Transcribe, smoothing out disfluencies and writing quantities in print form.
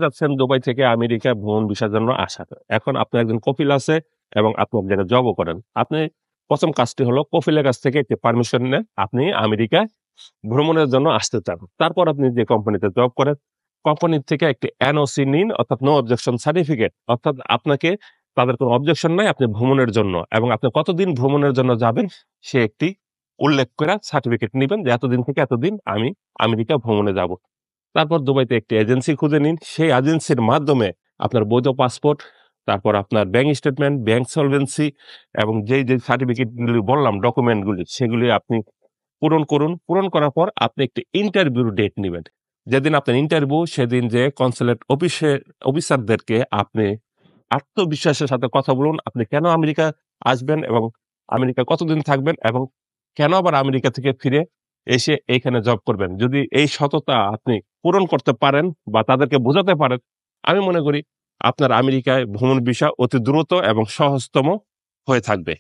যাচ্ছেন দুবাই থেকে আমেরিকা ভ্রমণ ভিসার জন্য আসার। এখন আপনার একজন কফিল আছে এবং আপনি এক জায়গায় জবও করেন। আপনি প্রথম কাজটি হলো কফিলের কাছ থেকে একটি পারমিশন নেন আপনি আমেরিকায় ভ্রমণের জন্য আসতে চান। তারপর আপনি যে কোম্পানিতে জব করেন, কোম্পানির থেকে একটি এনওসি নিন, অর্থাৎ নো অবজেকশন সার্টিফিকেট। অর্থাৎ আপনাকে তাদের কোনো অবজেকশন নাই আপনি ভ্রমণের জন্য, এবং আপনি কতদিন ভ্রমণের জন্য যাবেন সে একটি উল্লেখ করে সার্টিফিকেট নিবেন যে এতদিন থেকে এতদিন আমি আমেরিকা ভ্রমণে যাব। তারপর দুবাইতে একটি এজেন্সি খুঁজে নিন, সেই এজেন্সির মাধ্যমে আপনার বৈধ পাসপোর্ট, তারপর আপনার ব্যাংক স্টেটমেন্ট, ব্যাংক সলভেন্সি এবং যে সার্টিফিকেটগুলি বললাম ডকুমেন্টগুলি, সেগুলি আপনি পূরণ করুন। পূরণ করার পর আপনি একটি ইন্টারভিউর ডেট নিবেন। যেদিন আপনার ইন্টারভিউ সেদিন যে কনসুলেট অফিসারদেরকে আপনি আত্মবিশ্বাসের সাথে কথা বলুন আপনি কেন আমেরিকা আসবেন এবং আমেরিকা কতদিন থাকবেন এবং কেন আবার আমেরিকা থেকে ফিরে এসে এইখানে জব করবেন। যদি এই সততা আপনি পূরণ করতে পারেন বা তাদেরকে বোঝাতে পারেন, আমি মনে করি আপনার আমেরিকায় ভ্রমণ ভিসা অতি দ্রুত এবং সহজতম হয়ে থাকবে।